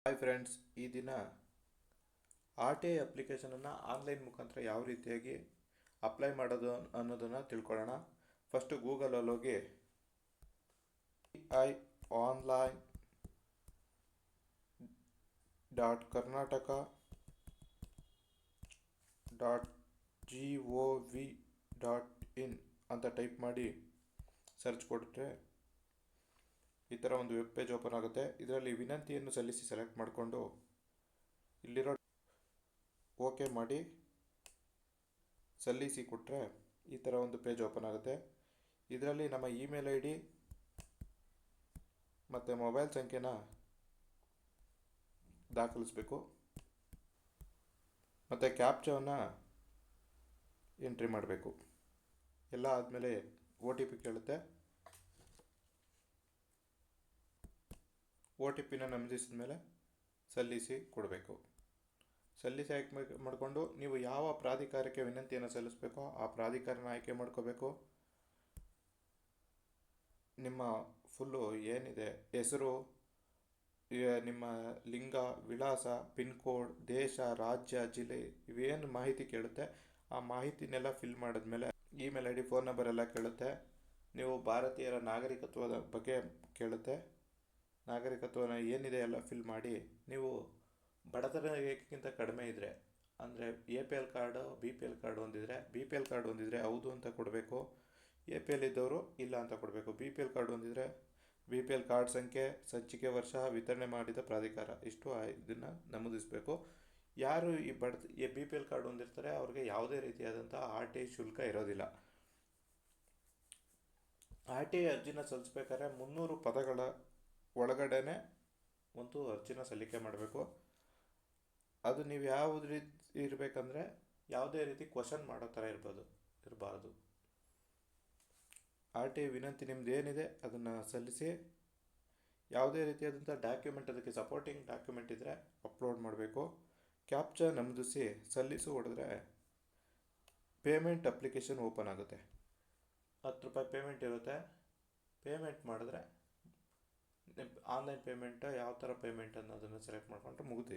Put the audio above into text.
Hi friends, ಈ ದಿನ R T I ಅಪ್ಲಿಕೇಶನನ್ನು online ಮುಖಾಂತರ ಯಾವ ರೀತಿಯಾಗಿ ಅಪ್ಲೈ ಮಾಡೋದು ಅನ್ನೋದನ್ನು ತಿಳ್ಕೊಳ್ಳೋಣ. ಫಸ್ಟು ಗೂಗಲಲ್ಲಿ ಹೋಗಿ ai.online.karnataka.gov.in ಅಂತ ಟೈಪ್ ಮಾಡಿ ಸರ್ಚ್ ಕೊಟ್ಟರೆ ಈ ಥರ ಒಂದು ವೆಬ್ ಪೇಜ್ ಓಪನ್ ಆಗುತ್ತೆ. ಇದರಲ್ಲಿ ವಿನಂತಿಯನ್ನು ಸಲ್ಲಿಸಿ ಸೆಲೆಕ್ಟ್ ಮಾಡಿಕೊಂಡು ಇಲ್ಲಿರೋ ಓಕೆ ಮಾಡಿ ಸಲ್ಲಿಸಿ ಕೊಟ್ಟರೆ ಈ ಥರ ಒಂದು ಪೇಜ್ ಓಪನ್ ಆಗುತ್ತೆ. ಇದರಲ್ಲಿ ನಮ್ಮ ಇಮೇಲ್ ಐ ಡಿ ಮತ್ತು ಮೊಬೈಲ್ ಸಂಖ್ಯೆನ ದಾಖಲಿಸಬೇಕು ಮತ್ತು ಕ್ಯಾಪ್ಚಾವನ್ನು ಎಂಟ್ರಿ ಮಾಡಬೇಕು. ಎಲ್ಲ ಆದಮೇಲೆ ಒ ಟಿ ಪಿ ಕೇಳುತ್ತೆ. ಒ ಟಿ ಪಿನ ನಮೂದಿಸಿದ ಮೇಲೆ ಸಲ್ಲಿಸಿ ಕೊಡಬೇಕು. ಸಲ್ಲಿಸಿ ಆಯ್ಕೆ ಮಾಡಿಕೊಂಡು ನೀವು ಯಾವ ಪ್ರಾಧಿಕಾರಕ್ಕೆ ವಿನಂತಿಯನ್ನು ಸಲ್ಲಿಸಬೇಕೋ ಆ ಪ್ರಾಧಿಕಾರನ ಆಯ್ಕೆ ಮಾಡ್ಕೋಬೇಕು. ನಿಮ್ಮ ಫುಲ್ಲು ಏನಿದೆ ಹೆಸರು, ನಿಮ್ಮ ಲಿಂಗ, ವಿಳಾಸ, ಪಿನ್ ಕೋಡ್, ದೇಶ, ರಾಜ್ಯ, ಜಿಲ್ಲೆ ಇವೇನು ಮಾಹಿತಿ ಕೇಳುತ್ತೆ ಆ ಮಾಹಿತಿನೆಲ್ಲ ಫಿಲ್ ಮಾಡಿದ್ಮೇಲೆ email I D, phone number ಎಲ್ಲ ಕೇಳುತ್ತೆ. ನೀವು ಭಾರತೀಯರ ನಾಗರಿಕತ್ವದ ಬಗ್ಗೆ ಕೇಳುತ್ತೆ. ನಾಗರಿಕತ್ವನ ಏನಿದೆ ಎಲ್ಲ ಫಿಲ್ ಮಾಡಿ, ನೀವು ಬಡತನ ರೇಖೆಗಿಂತ ಕಡಿಮೆ ಇದ್ದರೆ ಅಂದರೆ A P L card, B P L card ಹೊಂದಿದರೆ ಹೌದು ಅಂತ ಕೊಡಬೇಕು. ಎ ಪಿ ಎಲ್ ಇದ್ದವರು ಇಲ್ಲ ಅಂತ ಕೊಡಬೇಕು. ಬಿ ಪಿ ಎಲ್ ಕಾರ್ಡು ಹೊಂದಿದರೆ ಬಿ ಪಿ ಎಲ್ ಕಾರ್ಡ್ ಸಂಖ್ಯೆ, ಸಂಚಿಕೆ, ವರ್ಷ, ವಿತರಣೆ ಮಾಡಿದ ಪ್ರಾಧಿಕಾರ ಇಷ್ಟು ಇದನ್ನು ನಮೂದಿಸಬೇಕು. ಯಾರು ಈ ಬಿ ಪಿ ಎಲ್ ಕಾರ್ಡ್ ಹೊಂದಿರ್ತಾರೆ ಅವ್ರಿಗೆ ಯಾವುದೇ ರೀತಿಯಾದಂಥ ಆರ್ ಟಿ ಐ ಶುಲ್ಕ ಇರೋದಿಲ್ಲ. ಆರ್ ಟಿ ಐ ಅರ್ಜಿನ ಸಲ್ಲಿಸ್ಬೇಕಾದ್ರೆ 300 ಪದಗಳ ಒಳಗಡೆನೆ ಒಂದು ಅರ್ಜಿನ ಸಲ್ಲಿಕೆ ಮಾಡಬೇಕು. ಅದು ನೀವು ಯಾವ ರೀತಿ ಇರಬೇಕಂದ್ರೆ ಯಾವುದೇ ರೀತಿ ಕ್ವಶನ್ ಮಾಡೋ ಥರ ಇರಬಾರ್ದು. ಆರ್ ಟಿ ಐ ವಿನಂತಿ ನಿಮ್ದು ಏನಿದೆ ಅದನ್ನು ಸಲ್ಲಿಸಿ, ಯಾವುದೇ ರೀತಿಯಾದಂಥ ಡಾಕ್ಯುಮೆಂಟ್ ಅದಕ್ಕೆ ಸಪೋರ್ಟಿಂಗ್ ಡಾಕ್ಯುಮೆಂಟ್ ಇದ್ದರೆ ಅಪ್ಲೋಡ್ ಮಾಡಬೇಕು. ಕ್ಯಾಪ್ಚಾ ನಮೂದಿಸಿ ಸಲ್ಲಿಸು ಹೊಡೆದ್ರೆ ಪೇಮೆಂಟ್ ಅಪ್ಲಿಕೇಶನ್ ಓಪನ್ ಆಗುತ್ತೆ. 10 ರೂಪಾಯಿ ಪೇಮೆಂಟ್ ಇರುತ್ತೆ. ಪೇಮೆಂಟ್ ಮಾಡಿದ್ರೆ ಆನ್ಲೈನ್ ಪೇಮೆಂಟ್ ಯಾವ ಥರ ಪೇಮೆಂಟ್ ಅನ್ನೋದನ್ನು ಸೆಲೆಕ್ಟ್ ಮಾಡಿಕೊಂಡ್ರೆ ಮುಗಿದು